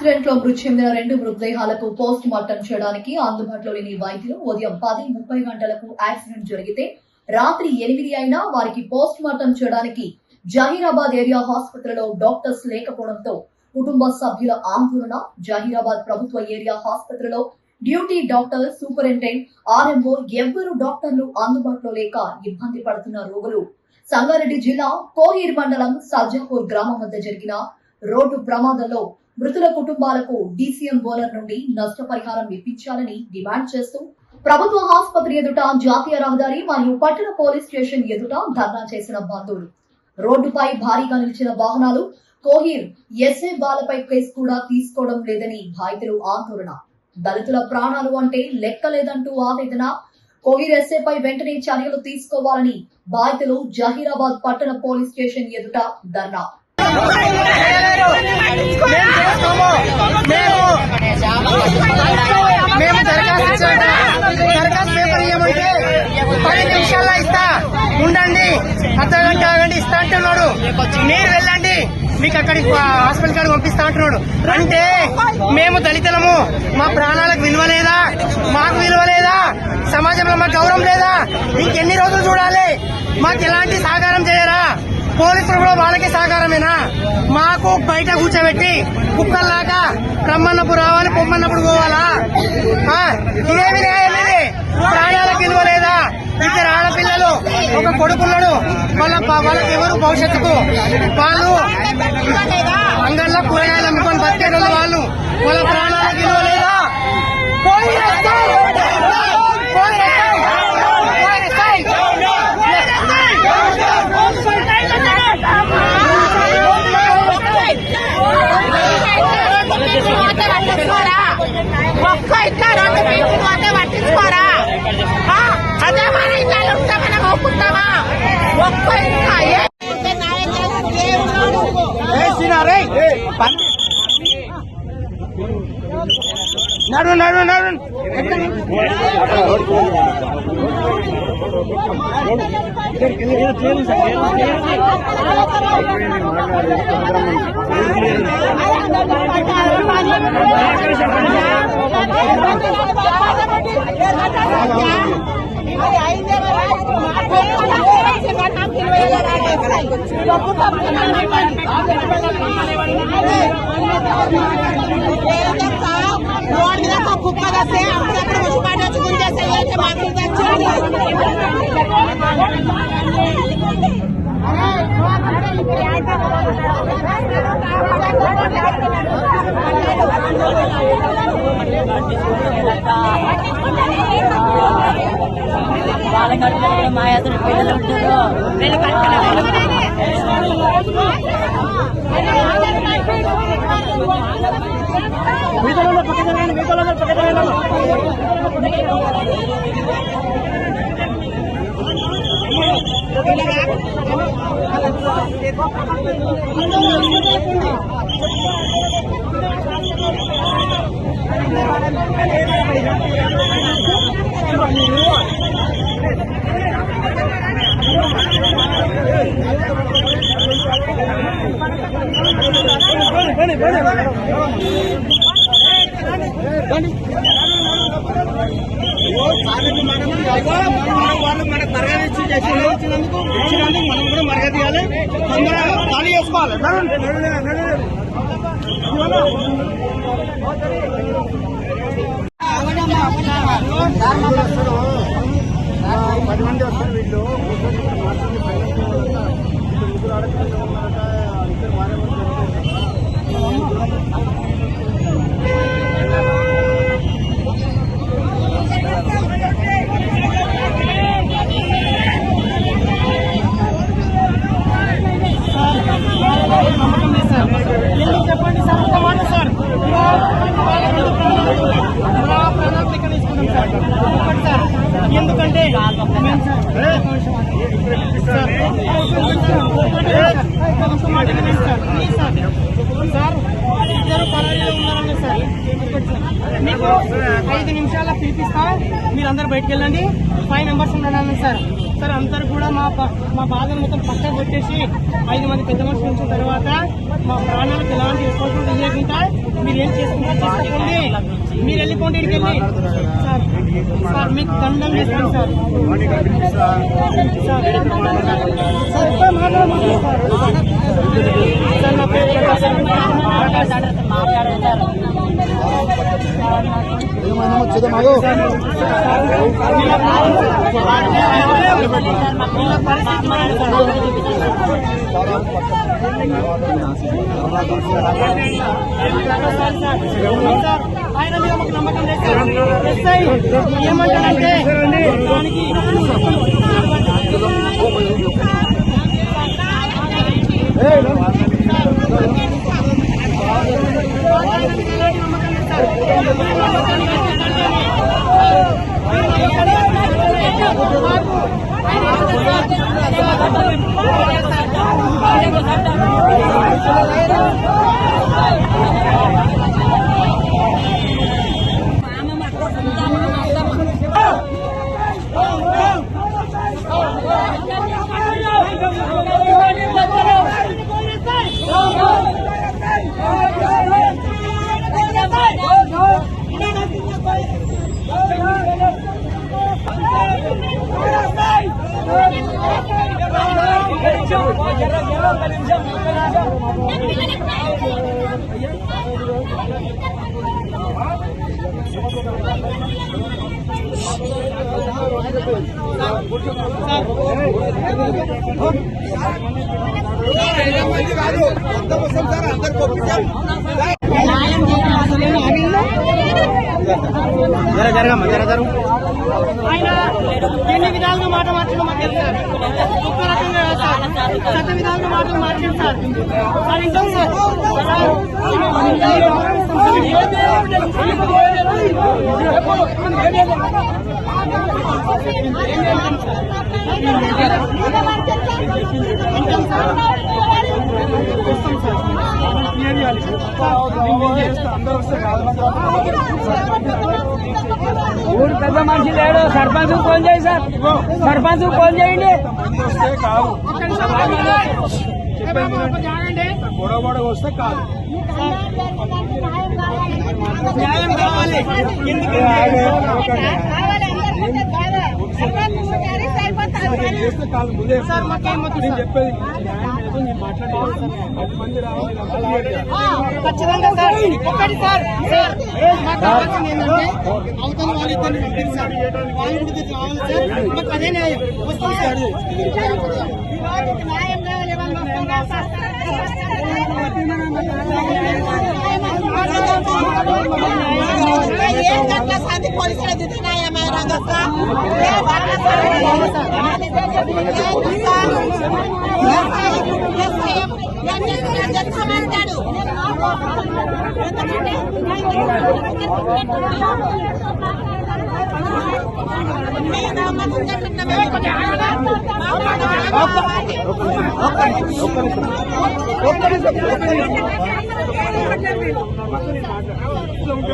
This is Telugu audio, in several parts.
యాక్సిడెంట్ లో మృతి చెందిన 2 మృతదేహాలకు పోస్ట్ మార్టం చేయడానికి అందుబాటులో లేని వైద్యులు ఉదయం 10:30 గంటలకు యాక్సిడెంట్ జరిగితే రాత్రి 8 అయినా వారికి పోస్ట్ మార్టం చేయడానికి జహీరాబాద్ ఏరియా ఆసుపత్రిలో డాక్టర్స్ లేకపోవడంతో కుటుంబ సభ్యుల ఆందోళన. జహీరాబాద్ ప్రభుత్వ ఏరియా ఆసుపత్రిలో డ్యూటీ డాక్టర్, సూపరింటెండెంట్, ఆర్ఎంఓ ఎవ్వరూ డాక్టర్లు అందుబాటులో లేక ఇబ్బంది పడుతున్న రోగులు. సంగారెడ్డి జిల్లా కోహీర్ మండలం సజ్జాపూర్ గ్రామం వద్ద జరిగిన రోడ్డు ప్రమాదంలో మృతుల కుటుంబాలకు డీసీఎం బోనర్ నుండి నష్టపరిహారం ఇప్పించాలని డిమాండ్ చేస్తూ ప్రభుత్వ ఆసుపత్రి ఎదుట, జాతీయ రహదారి మరియు పట్టణ పోలీస్ స్టేషన్ ఎదుట ధర్నా చేసిన బంధువులు. రోడ్డుపై భారీగా నిలిచిన వాహనాలు. కోహీర్ ఎస్ఏ బాలపై కేసు కూడా తీసుకోవడం లేదని బాధితులు ఆందోళన. దళితుల ప్రాణాలు అంటే లెక్కలేదంటూ ఆవేదన. కోహీర్ ఎస్ఏపై వెంటనే చర్యలు తీసుకోవాలని బాధితులు జహీరాబాద్ పట్టణ పోలీస్ స్టేషన్ ఎదుట ధర్నా. ఉండండి, అర్ధగంట ఆగండి ఇస్తా అంటున్నాడు. మీరు వెళ్ళండి, మీకు అక్కడికి హాస్పిటల్ కాడికి పంపిస్తా అంటున్నాడు. అంటే మేము దళితులము, మా ప్రాణాలకు విలువ లేదా? మాకు విలువ లేదా? సమాజంలో మాకు గౌరవం లేదా? ఇంకెన్ని రోజులు చూడాలి? మాకు ఎలాంటి సహకారం చేయరా? పోలీసులు కూడా వాళ్ళకే సహకారమేనా? మాకు బయట కూర్చోబెట్టి కుక్కల్లాగా రమ్మన్నప్పుడు రావాలి, పొమ్మన్నప్పుడు పోవాలా? ఇదేమి న్యాయం? ఇది ప్రాణాలకు విలువ లేదా? ఇద్దరు ఆడపిల్లలు, ఒక కొడుకున్నాడు, వాళ్ళకి ఎవరు భవిష్యత్తుకు వాళ్ళు అంగళ్ళ కూరగాయలు అమ్ముకొని బతికేట వాళ్ళు, వాళ్ళ ప్రాణాలకు విలువ లేదా? ఒక్క ఇట్లా 2 మీటర్లు పోతే పట్టించుకోరా? అదే మన ఇళ్ళలో ఉంటే మనం ఒప్పుకుంటామా? ఒక్క నడు నడు నడు కుక్క వస్తే అప్పుడప్పుడు ముసుపాటు వచ్చి గుంజేస్తే మాకు వాళ్ళ కడుపులో మా ఎదురు పిల్లలు ఉంటారు. వాళ్ళు మనకు మర్యాద ఇచ్చినందుకు మనం కూడా మర్యాద ఇవ్వాలి. తొందరగా ఖాళీ చేసుకోవాలి. 10 మంది వస్తారు వీళ్ళు. చెప్పండి సార్, ఒక మాట సార్, ఎందుకంటే సార్ ఇద్దరు పరారీలో ఉన్నారండి సార్. మీకు 5 నిమిషాల పిలిపిస్తా, మీరందరూ బయటకు వెళ్ళండి. 5 మెంబర్స్ ఉన్నారని సార్. సార్ అందరు కూడా మా బాధను మొత్తం పక్కన పెట్టేసి 5 మంది పెద్ద మనుషులు వచ్చిన తర్వాత మా ప్రాణాలకు ఎలాంటి రెస్పాన్సిబిలిటీ ఇవ్వకుండా మీరు ఏం చేసుకుంటారు చేసుకోండి, మీరు వెళ్ళిపోండి ఇక్కడికి వెళ్ళి. సార్ సార్ మీకు దండం చేస్తాను సార్. సార్ నా పేరు ఆయన మీద మాకు నమ్మకం లేదు సార్. ఎస్ఐ ఏమంటారంటే జరగమ్మా జరగరు. ఆయన ఎన్ని విధాలుగా మాట మార్చడం మాకు తెలుసు సార్. ఒక్క రకంగా సార్ శత విధాలుగా మాటలు మార్చారు సార్. Sir ఇంటాం sir. ఊరు పెద్ద మనిషి లేడు, సర్పంచ్ ఫోన్ చేయి సార్, సర్పంచ్ ఫోన్ చేయండి. గొడవ వస్తే కాదు, న్యాయం కావాలి. సార్ మాకేమవుతుంది చెప్పేది ఖచ్చితంగా సార్. ఒకటి సార్ మాకు కావాల్సింది ఏంటంటే అవతల వాళ్ళిద్దరిని పంపించారు, వాళ్ళు కూడా కావాలి సార్. మాకు అదే న్యాయం వస్తుంది సార్.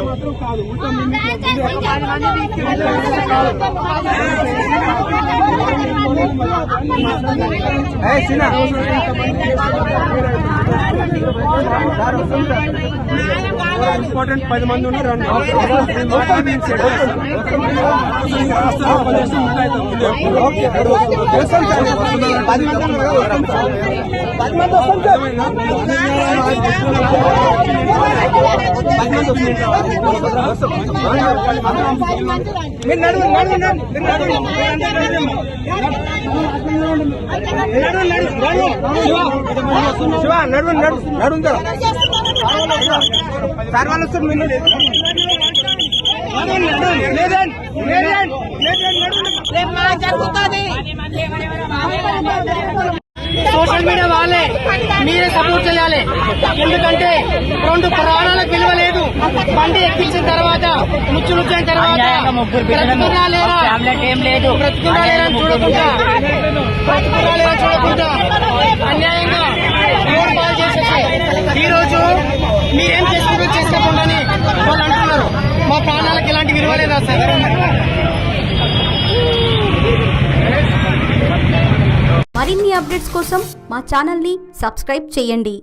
మాత్రం కాదు ఇంపార్టెంట్ 10 మంది ఉన్నారు. మీరు నడు సార్ వాళ్ళు వస్తారు. మీరు జరుగుతుంది. సోషల్ మీడియా వాళ్ళే మీరే సపోర్ట్ చేయాలి. ఎందుకంటే 2 ప్రాణాలకు విలువ లేదు. బండి ఎక్కించిన తర్వాత ముచ్చులు అయిన తర్వాత బ్రతుకున్నా లేరా చూడకుండా అన్యాయంగా రోడ్డు పాలు చేసేసి ఈ రోజు మీరేం చేసుకుంటూ చేసుకోకుండా వాళ్ళు అంటున్నారు. మా ప్రాణాలకు ఎలాంటి విలువ లేదా సార్? అప్డేట్స్ కోసం మా ఛానల్ని సబ్స్క్రైబ్ చేయండి.